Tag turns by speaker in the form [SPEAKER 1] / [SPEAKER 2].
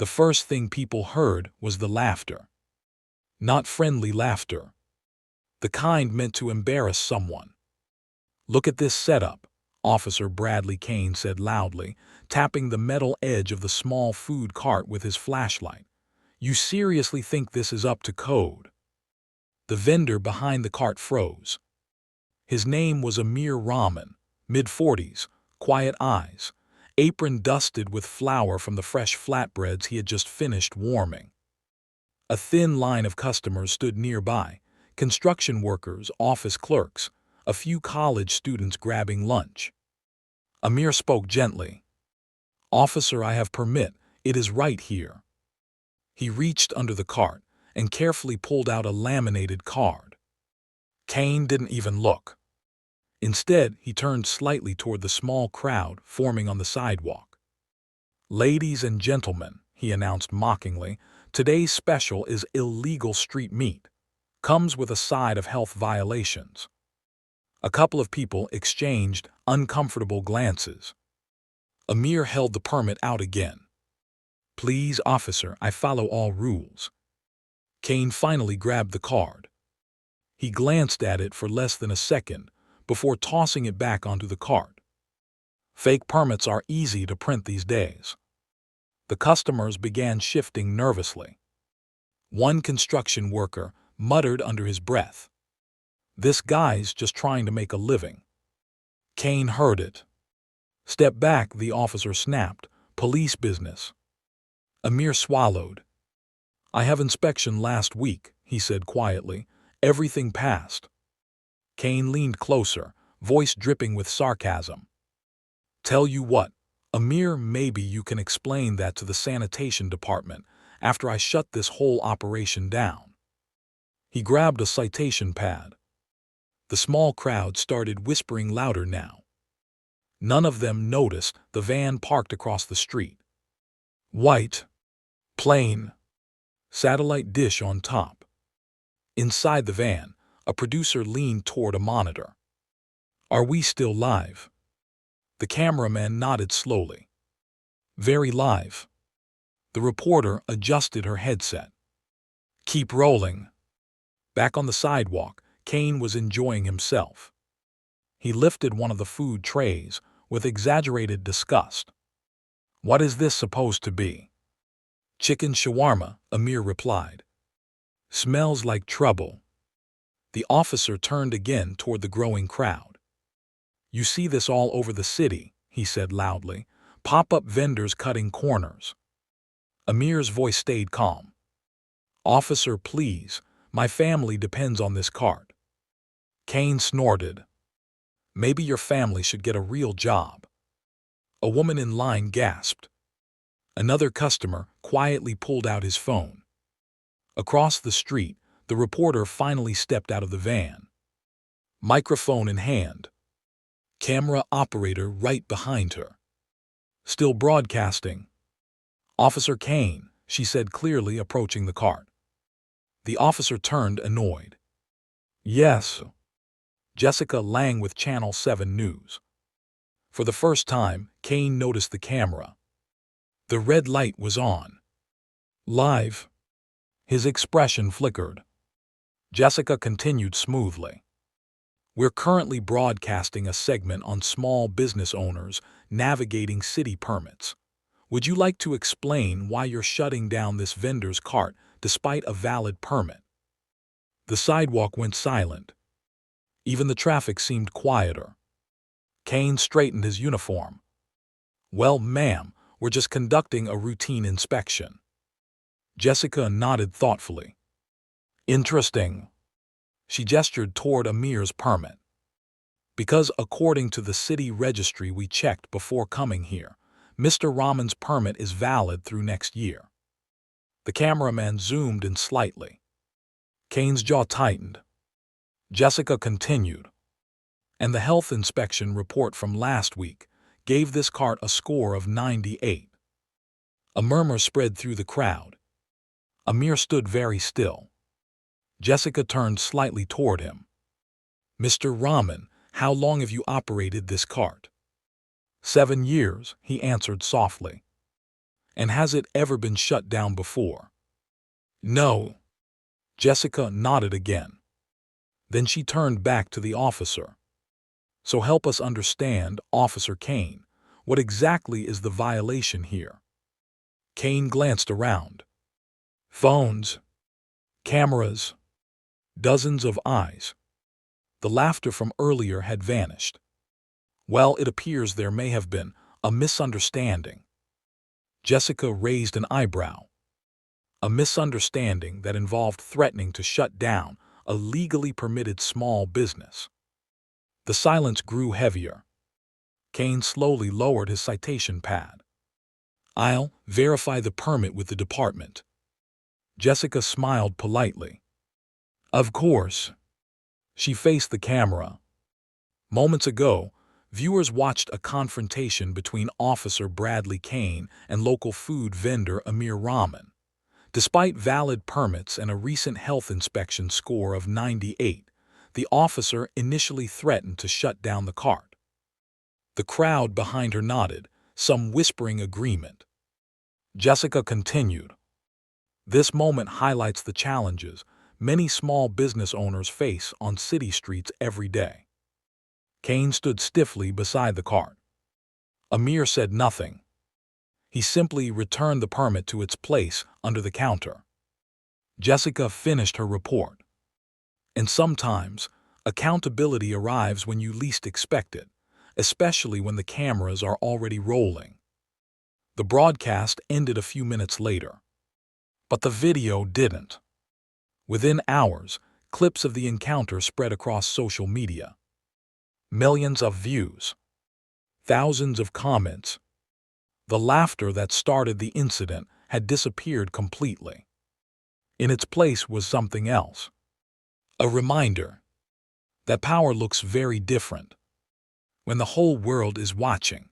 [SPEAKER 1] The first thing people heard was the laughter. Not friendly laughter. The kind meant to embarrass someone. "Look at this setup," Officer Bradley Kane said loudly, tapping the metal edge of the small food cart with his flashlight. "You seriously think this is up to code?" The vendor behind the cart froze. His name was Amir Rahman, mid-40s, quiet eyes, apron dusted with flour from the fresh flatbreads he had just finished warming. A thin line of customers stood nearby, construction workers, office clerks, a few college students grabbing lunch. Amir spoke gently. "Officer, I have permit. It is right here." He reached under the cart and carefully pulled out a laminated card. Kane didn't even look. Instead, he turned slightly toward the small crowd forming on the sidewalk. "Ladies and gentlemen," he announced mockingly, "today's special is illegal street meat. Comes with a side of health violations." A couple of people exchanged uncomfortable glances. Amir held the permit out again. "Please, officer, I follow all rules." Kane finally grabbed the card. He glanced at it for less than a second before tossing it back onto the cart. Fake permits are easy to print these days. The customers began shifting nervously. One construction worker muttered under his breath, "This guy's just trying to make a living." Kane heard it. "Step back," the officer snapped. "Police business." Amir swallowed. "I have inspection last week," he said quietly. "Everything passed." Kane leaned closer, voice dripping with sarcasm. "Tell you what, Amir, maybe you can explain that to the sanitation department after I shut this whole operation down." He grabbed a citation pad. The small crowd started whispering louder now. None of them noticed the van parked across the street. White, plain, satellite dish on top. Inside the van, a producer leaned toward a monitor. "Are we still live?" The cameraman nodded slowly. "Very live." The reporter adjusted her headset. "Keep rolling." Back on the sidewalk, Kane was enjoying himself. He lifted one of the food trays with exaggerated disgust. "What is this supposed to be?" "Chicken shawarma," Amir replied. "Smells like trouble." The officer turned again toward the growing crowd. "You see this all over the city," he said loudly. "Pop-up vendors cutting corners." Amir's voice stayed calm. "Officer, please, my family depends on this cart." Kane snorted. "Maybe your family should get a real job." A woman in line gasped. Another customer quietly pulled out his phone. Across the street, the reporter finally stepped out of the van. Microphone in hand. Camera operator right behind her. "Still broadcasting." "Officer Kane," she said clearly, approaching the cart. The officer turned, annoyed. "Yes." Jessica Lang with Channel 7 News. For the first time, Kane noticed the camera. The red light was on. "Live." His expression flickered. Jessica continued smoothly. "We're currently broadcasting a segment on small business owners navigating city permits. Would you like to explain why you're shutting down this vendor's cart despite a valid permit?" The sidewalk went silent. Even the traffic seemed quieter. Kane straightened his uniform. "Well, ma'am, we're just conducting a routine inspection." Jessica nodded thoughtfully. "Interesting." She gestured toward Amir's permit. "Because according to the city registry we checked before coming here, Mr. Rahman's permit is valid through next year." The cameraman zoomed in slightly. Kane's jaw tightened. Jessica continued. "And the health inspection report from last week gave this cart a score of 98. A murmur spread through the crowd. Amir stood very still. Jessica turned slightly toward him. "Mr. Rahman, how long have you operated this cart?" 7 years, he answered softly. And has it ever been shut down before? No. Jessica nodded again. Then she turned back to the officer. So help us understand, Officer Kane, what exactly is the violation here? Kane glanced around. Phones, cameras, dozens of eyes. The laughter from earlier had vanished. Well, it appears there may have been a misunderstanding. Jessica raised an eyebrow. A misunderstanding that involved threatening to shut down a legally permitted small business. The silence grew heavier. Kane slowly lowered his citation pad. I'll verify the permit with the department. Jessica smiled politely. Of course. She faced the camera. Moments ago, viewers watched a confrontation between Officer Bradley Kane and local food vendor Amir Rahman. Despite valid permits and a recent health inspection score of 98, the officer initially threatened to shut down the cart. The crowd behind her nodded, some whispering agreement. Jessica continued. This moment highlights the challenges many small business owners face on city streets every day. Kane stood stiffly beside the cart. Amir said nothing. He simply returned the permit to its place under the counter. Jessica finished her report. And sometimes, accountability arrives when you least expect it, especially when the cameras are already rolling. The broadcast ended a few minutes later. But the video didn't. Within hours, clips of the encounter spread across social media. Millions of views. Thousands of comments. The laughter that started the incident had disappeared completely. In its place was something else. A reminder that power looks very different when the whole world is watching.